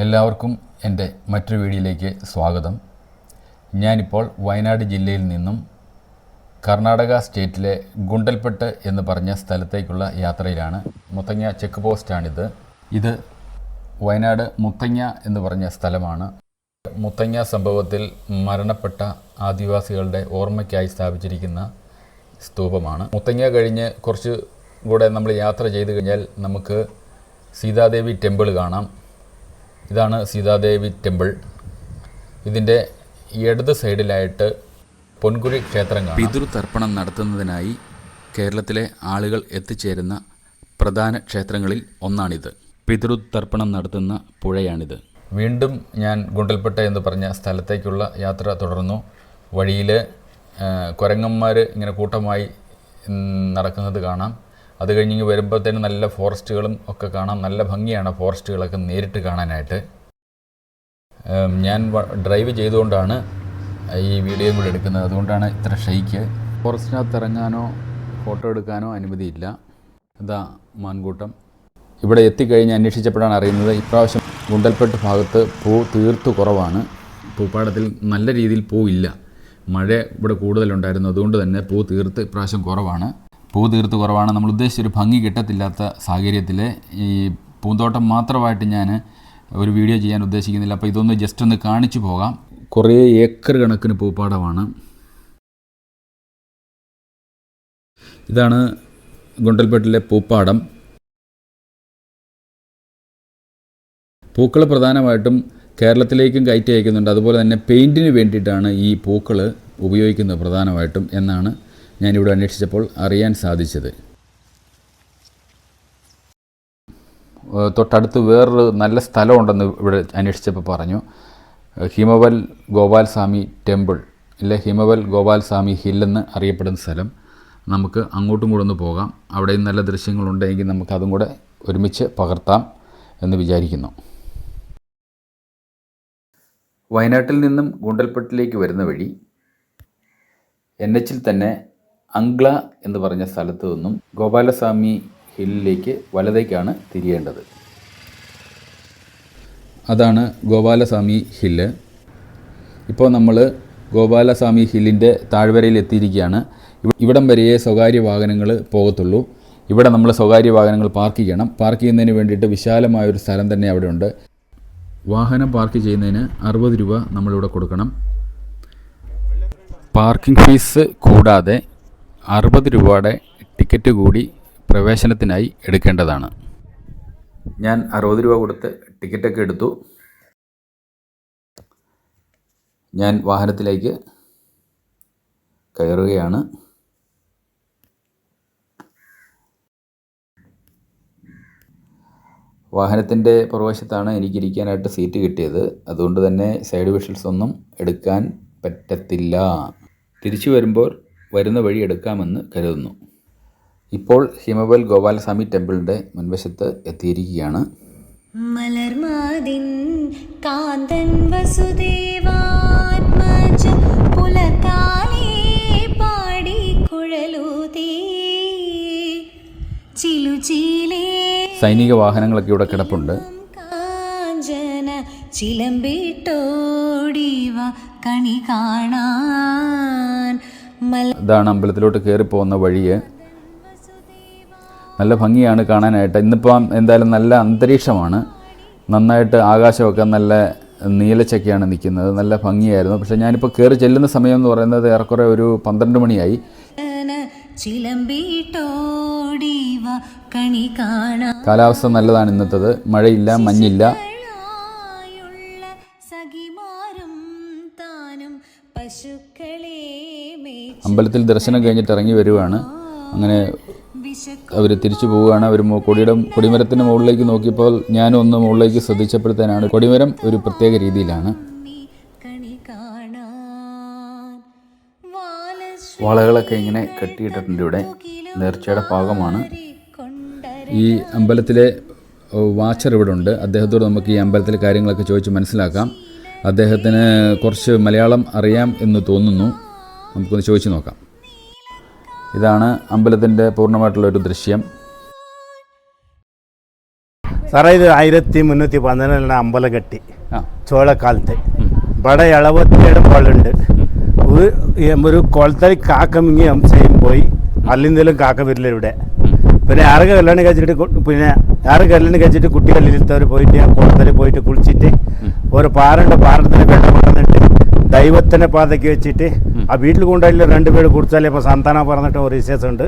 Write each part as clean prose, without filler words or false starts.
എല്ലാവർക്കും എൻ്റെ മറ്റൊരു വീഡിയോയിലേക്ക് സ്വാഗതം. ഞാനിപ്പോൾ വയനാട് ജില്ലയിൽ നിന്നും കർണാടക സ്റ്റേറ്റിലെ ഗുണ്ടൽപെട്ട് എന്ന് പറഞ്ഞ സ്ഥലത്തേക്കുള്ള യാത്രയിലാണ്. മുത്തങ്ങ ചെക്ക് പോസ്റ്റാണിത്. ഇത് വയനാട് മുത്തങ്ങ എന്ന് പറഞ്ഞ സ്ഥലമാണ്. മുത്തങ്ങ സംഭവത്തിൽ മരണപ്പെട്ട ആദിവാസികളുടെ ഓർമ്മയ്ക്കായി സ്ഥാപിച്ചിരിക്കുന്ന സ്തൂപമാണ്. മുത്തങ്ങ കഴിഞ്ഞ് കുറച്ച് കൂടെ നമ്മൾ യാത്ര ചെയ്ത് കഴിഞ്ഞാൽ നമുക്ക് സീതാദേവി ടെമ്പിൾ കാണാം. ഇതാണ് സീതാദേവി ടെമ്പിൾ. ഇതിൻ്റെ ഇടത് സൈഡിലായിട്ട് പൊൻകുഴി ക്ഷേത്രം കാണാം. പിതൃതർപ്പണം നടത്തുന്നതിനായി കേരളത്തിലെ ആളുകൾ എത്തിച്ചേരുന്ന പ്രധാന ക്ഷേത്രങ്ങളിൽ ഒന്നാണിത്. പിതൃതർപ്പണം നടത്തുന്ന പുഴയാണിത്. വീണ്ടും ഞാൻ ഗുണ്ടൽപെട്ട് എന്ന് പറഞ്ഞ സ്ഥലത്തേക്കുള്ള യാത്ര തുടർന്നു. വഴിയിൽ കുരങ്ങന്മാർ ഇങ്ങനെ കൂട്ടമായി നടക്കുന്നത് കാണാം. അത് കഴിഞ്ഞ് വരുമ്പോഴത്തേനും നല്ല ഫോറസ്റ്റുകളും ഒക്കെ കാണാം. നല്ല ഭംഗിയാണ് ഫോറസ്റ്റുകളൊക്കെ നേരിട്ട് കാണാനായിട്ട്. ഞാൻ ഡ്രൈവ് ചെയ്തുകൊണ്ടാണ് ഈ വീഡിയോ കൂടെ എടുക്കുന്നത്. അതുകൊണ്ടാണ് ഇത്ര ഷെയ്ക്ക്. ഫോറസ്റ്റിനകത്ത് ഇറങ്ങാനോ ഫോട്ടോ എടുക്കാനോ അനുമതിയില്ല. ഇതാ മാൻകൂട്ടം. ഇവിടെ എത്തിക്കഴിഞ്ഞ് അന്വേഷിച്ചപ്പോഴാണ് അറിയുന്നത് ഇപ്രാവശ്യം ഗുണ്ടൽപെട്ട് ഭാഗത്ത് പൂ തീർത്തു കുറവാണ്. പൂപ്പാടത്തിൽ നല്ല രീതിയിൽ പൂവില്ല. മഴ ഇവിടെ കൂടുതലുണ്ടായിരുന്നു. അതുകൊണ്ട് തന്നെ പൂ തീർത്ത് ഇപ്രാവശ്യം കുറവാണ്. നമ്മൾ ഉദ്ദേശിച്ചൊരു ഭംഗി കിട്ടത്തില്ലാത്ത സാഹചര്യത്തിൽ ഈ പൂന്തോട്ടം മാത്രമായിട്ട് ഞാൻ ഒരു വീഡിയോ ചെയ്യാൻ ഉദ്ദേശിക്കുന്നില്ല. അപ്പോൾ ഇതൊന്ന് ജസ്റ്റ് ഒന്ന് കാണിച്ചു പോകാം. കുറേ ഏക്കർ കണക്കിന് പൂപ്പാടമാണ്. ഇതാണ് ഗുണ്ടൽപെട്ടിലെ പൂപ്പാടം. പൂക്കൾ പ്രധാനമായിട്ടും കേരളത്തിലേക്കും കയറ്റി അയക്കുന്നുണ്ട്. അതുപോലെ തന്നെ പെയിൻറ്റിന് വേണ്ടിയിട്ടാണ് ഈ പൂക്കൾ ഉപയോഗിക്കുന്നത് പ്രധാനമായിട്ടും എന്നാണ് ഞാനിവിടെ അന്വേഷിച്ചപ്പോൾ അറിയാൻ സാധിച്ചത്. തൊട്ടടുത്ത് വേറൊരു നല്ല സ്ഥലമുണ്ടെന്ന് ഇവിടെ അന്വേഷിച്ചപ്പോൾ പറഞ്ഞു. ഹിമവൽ ഗോപാൽസ്വാമി ടെമ്പിൾ ഇല്ലെ ഹിമവൽ ഗോപാൽസ്വാമി ഹില്ലെന്ന് അറിയപ്പെടുന്ന സ്ഥലം. നമുക്ക് അങ്ങോട്ടും കൂടെ ഒന്ന് പോകാം. അവിടെയും നല്ല ദൃശ്യങ്ങളുണ്ടെങ്കിൽ നമുക്കതും കൂടെ ഒരുമിച്ച് പകർത്താം എന്ന് വിചാരിക്കുന്നു. വയനാട്ടിൽ നിന്നും ഗുണ്ടൽപെട്ടിലേക്ക് വരുന്ന വഴി NHൽ തന്നെ അംഗ്ല എന്ന് പറഞ്ഞ സ്ഥലത്തു നിന്നും ഗോപാലസ്വാമി ഹില്ലിലേക്ക് വലതേക്കാണ് തിരിയേണ്ടത്. അതാണ് ഗോപാലസ്വാമി ഹില്ല്. ഇപ്പോൾ നമ്മൾ ഗോപാലസ്വാമി ഹില്ലിൻ്റെ താഴ്വരയിൽ എത്തിയിരിക്കുകയാണ്. ഇവിടം വരെയേ സ്വകാര്യ വാഹനങ്ങൾ പോകത്തുള്ളൂ. ഇവിടെ നമ്മൾ സ്വകാര്യ വാഹനങ്ങൾ പാർക്ക് ചെയ്യണം. പാർക്ക് ചെയ്യുന്നതിന് വേണ്ടിയിട്ട് വിശാലമായൊരു സ്ഥലം തന്നെ അവിടെ ഉണ്ട്. വാഹനം പാർക്ക് ചെയ്യുന്നതിന് 60 രൂപ നമ്മളിവിടെ കൊടുക്കണം. പാർക്കിംഗ് ഫീസ് കൂടാതെ 60 രൂപയുടെ ടിക്കറ്റ് കൂടി പ്രവേശനത്തിനായി എടുക്കേണ്ടതാണ്. ഞാൻ 60 രൂപ കൊടുത്ത് ടിക്കറ്റൊക്കെ എടുത്തു. ഞാൻ വാഹനത്തിലേക്ക് കയറുകയാണ്. വാഹനത്തിൻ്റെ പുറവശത്താണ് എനിക്കിരിക്കാനായിട്ട് സീറ്റ് കിട്ടിയത്. അതുകൊണ്ട് തന്നെ സൈഡ് വിഷ്വൽസ് ഒന്നും എടുക്കാൻ പറ്റത്തില്ല. തിരിച്ചു വരുമ്പോൾ വരുന്ന വഴി എടുക്കാമെന്ന് കരുതുന്നു. ഇപ്പോൾ ഹിമവൽ ഗോപാലസ്വാമി ടെമ്പിളിൻ്റെ മുൻവശത്ത് എത്തിയിരിക്കുകയാണ്. മലർമാതിൻ കാന്തൻ വസുദേവാത്മജ പുലർകാലേ പാടി കുഴലൂതി ചിലുചീലേ. സൈനിക വാഹനങ്ങളൊക്കെ ഇവിടെ കിടപ്പുണ്ട്. കാഞ്ചന ചിലമ്പിട്ടോടിവ കണി കാണാൻ. ഇതാണ് അമ്പലത്തിലോട്ട് കയറി പോകുന്ന വഴിയെ. നല്ല ഭംഗിയാണ് കാണാനായിട്ട്. ഇന്നിപ്പം എന്തായാലും നല്ല അന്തരീക്ഷമാണ്. നന്നായിട്ട് ആകാശമൊക്കെ നല്ല നീലച്ചൊക്കെയാണ് നിൽക്കുന്നത്. നല്ല ഭംഗിയായിരുന്നു. പക്ഷേ ഞാനിപ്പോൾ കയറി ചെല്ലുന്ന സമയം എന്ന് പറയുന്നത് ഏറെക്കുറെ ഒരു 12 മണിയായി. കാലാവസ്ഥ നല്ലതാണ് ഇന്നത്തേത്. മഴയില്ല, മഞ്ഞില്ല. അമ്പലത്തിൽ ദർശനം കഴിഞ്ഞിട്ട് ഇറങ്ങി വരുവാണ്. അങ്ങനെ അവർ തിരിച്ചു പോവുകയാണ്. അവർ കൊടിമരത്തിൻ്റെ മുകളിലേക്ക് നോക്കിയപ്പോൾ ഞാനും ഒന്ന് മുകളിലേക്ക് ശ്രദ്ധിച്ചപ്പോഴത്തേനാണ് കൊടിമരം ഒരു പ്രത്യേക രീതിയിലാണ്. വളകളൊക്കെ ഇങ്ങനെ കെട്ടിയിട്ടിട്ടുണ്ട്. ഇവിടെ നേർച്ചയുടെ ഭാഗമാണ്. ഈ അമ്പലത്തിലെ വാച്ചർ ഇവിടെ ഉണ്ട്. അദ്ദേഹത്തോട് നമുക്ക് ഈ അമ്പലത്തിലെ കാര്യങ്ങളൊക്കെ ചോദിച്ച് മനസ്സിലാക്കാം. അദ്ദേഹത്തിന് കുറച്ച് മലയാളം അറിയാം എന്ന് തോന്നുന്നു. നമുക്കൊന്ന് ചോദിച്ചു നോക്കാം. ഇതാണ് അമ്പലത്തിൻ്റെ പൂർണ്ണമായിട്ടുള്ളൊരു ദൃശ്യം. സാറേ ഇത് 1314 അമ്പലം കെട്ടി ചോളക്കാലത്ത് ഇവിടെ 77 കുളമുണ്ട്. ഒരു കുളത്തിൽ കാക്ക മുങ്ങി അംശയും പോയി അല്ലെന്തേലും കാക്ക വരില്ല ഇവിടെ. പിന്നെ ആറ് കല്യാണം കഴിച്ചിട്ട് കുട്ടികളിലത്തവർ പോയിട്ട് ആ കുളത്തിൽ പോയിട്ട് കുളിച്ചിട്ട് ഒരു പാറത്തിന് വെള്ളം കൊണ്ടുവന്നിട്ട് ദൈവത്തിനെ പാതയ്ക്ക് വെച്ചിട്ട് ആ വീട്ടിൽ കൊണ്ടുപോയില്ല 2 പേര് കുടിച്ചാലേ ഇപ്പോൾ സന്താനം പറഞ്ഞിട്ട് ഒരു വിശേഷമുണ്ട്.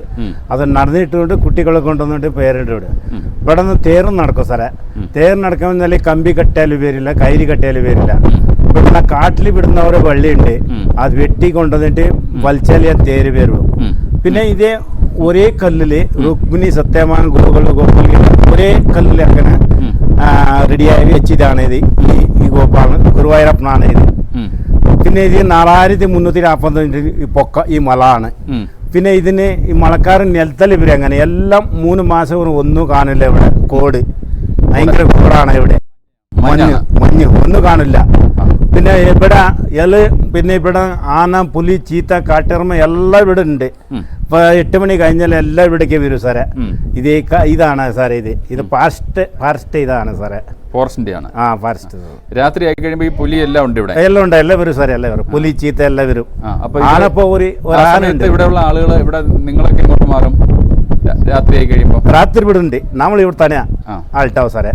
അത് നടന്നിട്ടുണ്ട്. കുട്ടികളെ കൊണ്ടുവന്നിട്ട് പേരുണ്ട് ഇവിടെ. ഇവിടെ നിന്ന് തേറും നടക്കും സാറേ. തേർ നടക്കുമെന്നാൽ കമ്പി കെട്ടിയാലും വരില്ല, കയറി കെട്ടിയാലും വരില്ല. ഇവിടുന്ന് കാട്ടിൽ വിടുന്ന ഒരു വള്ളിയുണ്ട്, അത് വെട്ടി കൊണ്ടുവന്നിട്ട് വലിച്ചാലേ തേര് വരുള്ളൂ. പിന്നെ ഇതേ ഒരേ കല്ലില് രുക്മിണി സത്യമാൻ ഗോപാൽ ഒരേ കല്ലിൽ അങ്ങനെ റെഡിയായി വെച്ചിട്ടാണ് ഇത്. ഈ ഗോപാലൻ ഗുരുവായൂരപ്പനാണ് ഇത്. പിന്നെ ഇത് 4345 പൊക്ക ഈ മല ആണ്. പിന്നെ ഇതിന് ഈ മലക്കാരൻ നിലത്തൽ ഇവര് അങ്ങനെ എല്ലാം 3 മാസം ഒന്നും കാണില്ല ഇവിടെ. കോട് ഭയങ്കര കോടാണ് ഇവിടെ. മഞ്ഞ് ഒന്നും കാണില്ല. പിന്നെ ഇവിടെ പിന്നെ ഇവിടെ ആന, പുലി, ചീത്ത, കാട്ടിറമ എല്ലാം ഇവിടെ ഉണ്ട്. ഇപ്പൊ 8 മണി കഴിഞ്ഞാൽ എല്ലാം ഇവിടേക്ക് വരും സാറേ. ഇതാണ് സാറേ ഇത് ഫോറസ്റ്റ് ഇതാണ് സാറേ. ഫോറസ്റ്റിന്റെ ആണ്. ഫോറസ്റ്റ്. രാത്രി ആയി കഴിയുമ്പോൾ ഈ പുലി എല്ലാം ഉണ്ട് ഇവിടെ. എല്ലാം ഉണ്ട്, എല്ലാം വരും സാറേ, എല്ലാം വരും. പുലി, ചീത്ത എല്ലാം വരും. ആനപ്പോ ഒരു ആനയുണ്ട്. ഇവിടെയുള്ള ആളുകൾ ഇവിടെ നിങ്ങളൊക്കെ ഇങ്ങോട്ട് മാറും രാത്രി ആയി കഴിയുമ്പോൾ? രാത്രി ഇവിടെ ഉണ്ട്. നമ്മൾ ഇവിടെ തന്നെയാ ആൾട്ടാവും സാറേ.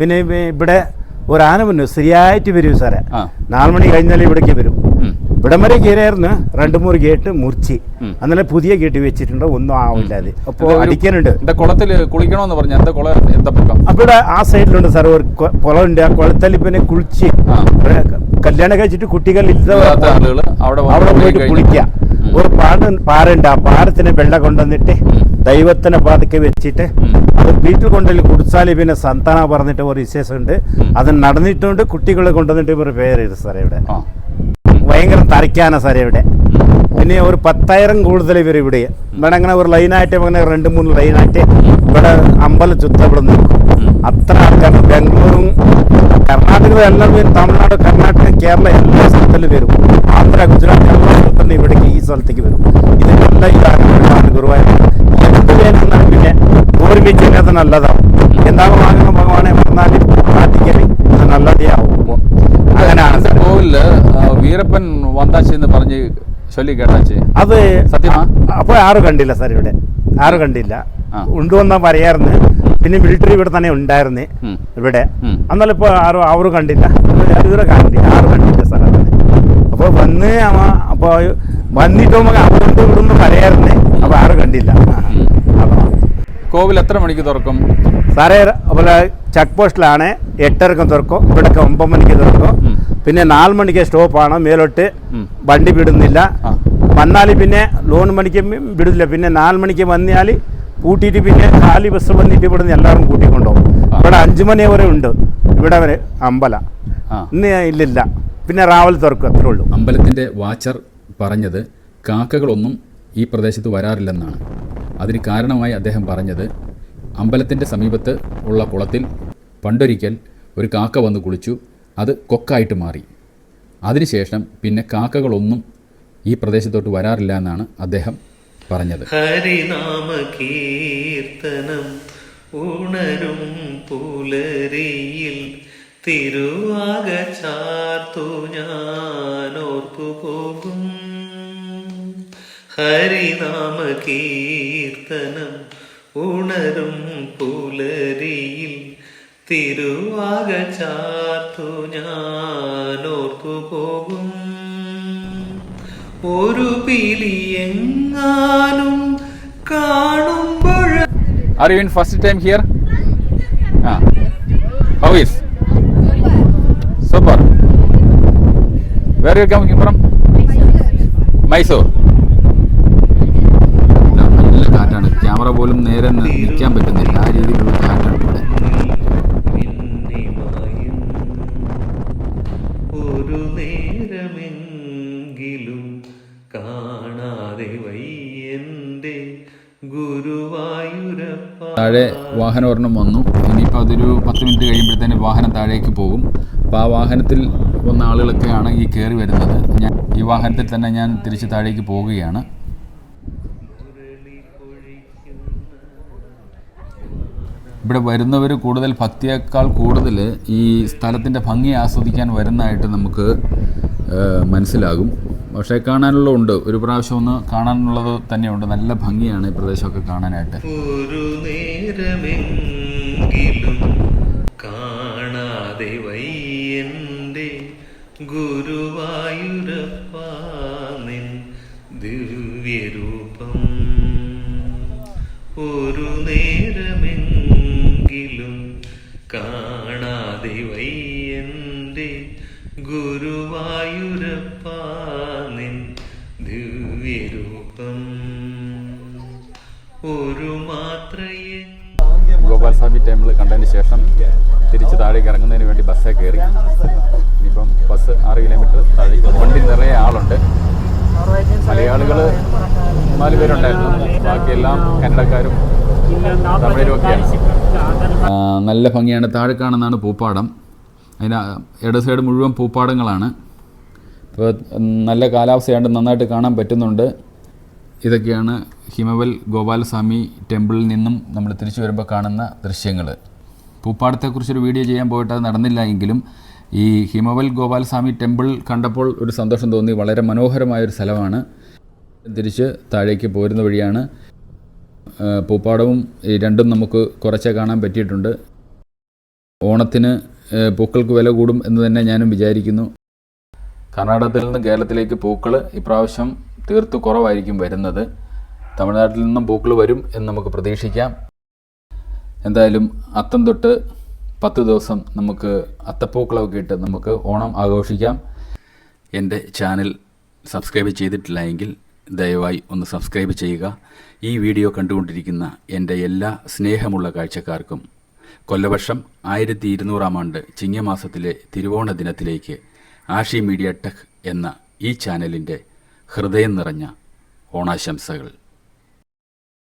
പിന്നെ ഇവിടെ ഒരു ആന വന്നു ശരിയായിട്ട് വരും സാറേ. 4 മണി കഴിഞ്ഞാൽ ഇവിടേക്ക് വരും. ഇവിടം വരെ കയറിയായിരുന്നു 2-3 ഗേറ്റ് മുറിച്ച്. അന്നേരം പുതിയ ഗേറ്റ് വെച്ചിട്ടുണ്ട്, ഒന്നും ആവില്ല. അത് അപ്പോൾ അടിക്കാനുണ്ട്. കുളത്തിൽ കുളിക്കണമെന്ന് പറഞ്ഞു. അവിടെ ആ സൈഡിലുണ്ട് സാർ ഒരു കുളമുണ്ട്. ആ കുളത്തിൽ പിന്നെ കുളിച്ച് കല്യാണം കഴിച്ചിട്ട് കുട്ടികൾ അവിടെ പോയിട്ട് കുളിക്കുക. ഒരു പാറുണ്ട്. ആ പാറത്തിന് വെള്ളം കൊണ്ടുവന്നിട്ട് ദൈവത്തിനെ പാതയ്ക്ക് വെച്ചിട്ട് അത് വീട്ടിൽ കൊണ്ടുപോയി കുടിച്ചാൽ പിന്നെ സന്താന പറഞ്ഞിട്ട് ഒരു വിശേഷമുണ്ട്. അത് നടന്നിട്ടുണ്ട്. കുട്ടികളെ കൊണ്ടുവന്നിട്ട് ഒരു പേര് സാറേ ഇവിടെ. ഭയങ്കര തരയ്ക്കാനാ സാറേ ഇവിടെ. പിന്നെ ഒരു 10,000 കൂടുതൽ ഇവർ ഇവിടെ. ഇവിടെ അങ്ങനെ ഒരു ലൈനായിട്ട് അങ്ങനെ 2-3 ലൈനായിട്ട് ഇവിടെ അമ്പലം ചുറ്റം ഇവിടെ നിൽക്കും. അത്ര ആൾക്കാർ ബാംഗ്ലൂരും കർണാടക എല്ലാം വരും. തമിഴ്നാട്, കർണാടക, കേരള എല്ലാ സ്ഥലത്തിലും വരും. ആന്ധ്ര, ഗുജറാത്ത് എല്ലാ സ്ഥലത്തും ഇവിടേക്ക് ഈ സ്ഥലത്തേക്ക് വരും. ഇതിനെല്ലാം ഇതാണ് ഗുരുവായൂർ. എന്ത് വേണമെന്നാണ് പിന്നെ ഓർമ്മിച്ച് അത് നല്ലതാവും. എന്താണ് വാങ്ങുന്ന ഭഗവാനെ പറഞ്ഞാൽ പ്രാർത്ഥിക്കല് അത് നല്ലതാവും. അങ്ങനെയാണ് കോവില് വീരപ്പൻ വന്താച്ചി എന്ന് പറഞ്ഞ് ചൊല്ലി കേട്ടാച്ചി. അത് സത്യമാ? അപ്പോൾ ആരും കണ്ടില്ല സാർ ഇവിടെ. ആരും കണ്ടില്ല. ഉണ്ടുവെന്നാ പറയാറുണ്ട്. പിന്നെ മിലിറ്ററി ഇവിടെ തന്നെ ഉണ്ടായിരുന്നേ ഇവിടെ. എന്നാലും ഇപ്പോൾ ആരും കണ്ടില്ല. ഇതുവരെ കണ്ടില്ല, ആരും കണ്ടില്ല സാർ. അപ്പോൾ അപ്പോൾ വന്നിട്ട് അവിടെ ഇവിടുന്ന് പറയാറുണ്ട്. അപ്പോൾ ആരും കണ്ടില്ല. കോവിൽ എത്ര മണിക്ക് തുറക്കും സാറേ? അതുപോലെ ചെക്ക് പോസ്റ്റിലാണ് 8:30 തുറക്കും. ഇവിടെ 9 മണിക്ക് തുറക്കും. പിന്നെ 4 മണിക്ക് സ്റ്റോപ്പാണ്. മേലോട്ട് വണ്ടി വിടുന്നില്ല. വന്നാൽ പിന്നെ 3 മണിക്ക് വിടില്ല. പിന്നെ 4 മണിക്ക് വന്നാൽ കൂട്ടിയിട്ട് പിന്നെ കാലി ബസ് വന്നിട്ട് ഇവിടെ നിന്ന് എല്ലാവരും കൂട്ടിക്കൊണ്ടുപോകും. ഇവിടെ 5 മണി വരെ ഉണ്ട് ഇവിടെ വരെ അമ്പലം. ഇന്ന് ഇല്ലില്ല. പിന്നെ രാവിലെ തുറക്കും, അത്രേ ഉള്ളൂ. അമ്പലത്തിൻ്റെ വാച്ചർ പറഞ്ഞത് കാക്കകളൊന്നും ഈ പ്രദേശത്ത് വരാറില്ലെന്നാണ്. അതിന് കാരണമായി അദ്ദേഹം പറഞ്ഞത് അമ്പലത്തിൻ്റെ സമീപത്ത് ഉള്ള കുളത്തിൽ പണ്ടൊരിക്കൽ ഒരു കാക്ക വന്ന് കുളിച്ചു, അത് കൊക്കായിട്ട് മാറി. അതിനുശേഷം പിന്നെ കാക്കകളൊന്നും ഈ പ്രദേശത്തോട്ട് വരാറില്ല എന്നാണ് അദ്ദേഹം പറഞ്ഞത്. ഹരിനാമ കീർത്തനം ഉണരും പുലരിയിൽ തിരുവാക ചാർത്തു ഞാൻ ഓർത്തുപോകും. ഹരിനാമ കീർത്തനം ഉണരും പുലരിയിൽ തിരുവാക ചാർത്തു ഞാൻ ഓർത്തുപോകും. ഒരു പിലിയെങ്ങാനും കാണുമ്പോൾ. Are you in first time here? How is? Super. Where are you coming from? Mysore. നല്ല കാറ്റാണ്. ക്യാമറ പോലും നേരെ നിൽക്കാൻ പറ്റുന്നില്ല. ആ രീതിയിലുള്ള കാറ്റാണ് ഇവിടെ. ഒരു നേരമെങ്കിലും കാണാതെ വയ്യന്റെ ഗുരുവായൂരപ്പ. താഴെ വാഹനം ഒരെണ്ണം വന്നു. ഇനിയിപ്പോൾ അതൊരു 10 മിനിറ്റ് കഴിയുമ്പോഴത്തേന് വാഹനം താഴേക്ക് പോകും. അപ്പോൾ ആ വാഹനത്തിൽ വന്ന ആളുകളൊക്കെയാണ് ഈ കയറി വരുന്നത്. ഞാൻ ഈ വാഹനത്തിൽ തന്നെ ഞാൻ തിരിച്ച് താഴേക്ക് പോവുകയാണ്. ഇവിടെ വരുന്നവർ കൂടുതൽ ഭക്തിയേക്കാൾ കൂടുതൽ ഈ സ്ഥലത്തിൻ്റെ ഭംഗി ആസ്വദിക്കാൻ വരുന്നതായിട്ട് നമുക്ക് മനസ്സിലാകും. പക്ഷേ കാണാനുള്ളതുണ്ട്, ഒരു പ്രാവശ്യം ഒന്ന് കാണാനുള്ളത് തന്നെയുണ്ട്. നല്ല ഭംഗിയാണ് ഈ പ്രദേശമൊക്കെ കാണാനായിട്ട്. ഒരു നേരമെങ്കിലും കാണാതെ വയ്യന്റെ ഗുരുവായൂരപ്പ നിൻ ദിവ്യരൂപം. ഒരു നേരമെങ്കിലും കാണാതെ വയ്യന്റെ ഗുരുവായൂരപ്പ നിൻ ദിവ്യരൂപം. ഒരു മാത്രയെ ഗോപാൽസ്വാമി ടെമ്പിൾ കണ്ടതിന് ശേഷം തിരിച്ച് താഴേക്ക് ഇറങ്ങുന്നതിന് വേണ്ടി ബസ്സേ കയറി. ഇനിയിപ്പം ബസ് 6 കിലോമീറ്റർ താഴേക്ക്. വണ്ടി നിറയെ ആളുണ്ട്. മലയാളികൾ 4 പേരുണ്ടായിരുന്നു, ബാക്കിയെല്ലാം കന്നഡക്കാരും തമിഴരും ഒക്കെയാണ്. നല്ല ഭംഗിയാണ്. താഴെ കാണുന്നതാണ് പൂപ്പാടം. അതിന് ഇട സൈഡ് മുഴുവൻ പൂപ്പാടങ്ങളാണ്. ഇപ്പോൾ നല്ല കാലാവസ്ഥയായിട്ട് നന്നായിട്ട് കാണാൻ പറ്റുന്നുണ്ട്. ഇതൊക്കെയാണ് ഹിമവൽ ഗോപാലസ്വാമി ടെമ്പിളിൽ നിന്നും നമ്മൾ തിരിച്ചു വരുമ്പോൾ കാണുന്ന ദൃശ്യങ്ങൾ. പൂപ്പാടത്തെക്കുറിച്ചൊരു വീഡിയോ ചെയ്യാൻ പോയിട്ട് അത് നടന്നില്ല എങ്കിലും ഈ ഹിമവൽ ഗോപാലസ്വാമി ടെമ്പിൾ കണ്ടപ്പോൾ ഒരു സന്തോഷം തോന്നി. വളരെ മനോഹരമായൊരു സ്ഥലമാണ്. തിരിച്ച് താഴേക്ക് പോരുന്ന വഴിയാണ്. പൂപ്പാടവും ഈ രണ്ടും നമുക്ക് കുറച്ചേ കാണാൻ പറ്റിയിട്ടുണ്ട്. ഓണത്തിന് പൂക്കൾക്ക് വില കൂടും എന്ന് തന്നെ ഞാനും വിചാരിക്കുന്നു. കർണാടകത്തിൽ നിന്ന് കേരളത്തിലേക്ക് പൂക്കൾ ഇപ്രാവശ്യം തീർത്ത് കുറവായിരിക്കും വരുന്നത്. തമിഴ്നാട്ടിൽ നിന്നും പൂക്കൾ വരും എന്ന് നമുക്ക് പ്രതീക്ഷിക്കാം. എന്തായാലും അത്തം തൊട്ട് 10 ദിവസം നമുക്ക് അത്തപ്പൂക്കളമൊക്കെ ഇട്ട് നമുക്ക് ഓണം ആഘോഷിക്കാം. എൻ്റെ ചാനൽ സബ്സ്ക്രൈബ് ചെയ്തിട്ടില്ല എങ്കിൽ ദയവായി ഒന്ന് സബ്സ്ക്രൈബ് ചെയ്യുക. ഈ വീഡിയോ കണ്ടുകൊണ്ടിരിക്കുന്ന എൻ്റെ എല്ലാ സ്നേഹമുള്ള കാഴ്ചക്കാർക്കും കൊല്ലവർഷം 1200-ാം ആണ്ട് ചിങ്ങമാസത്തിലെ തിരുവോണ ദിനത്തിലേക്ക് ആഷി മീഡിയ ടെക് എന്ന ഈ ചാനലിൻ്റെ ഹൃദയം നിറഞ്ഞ ഓണാശംസകൾ.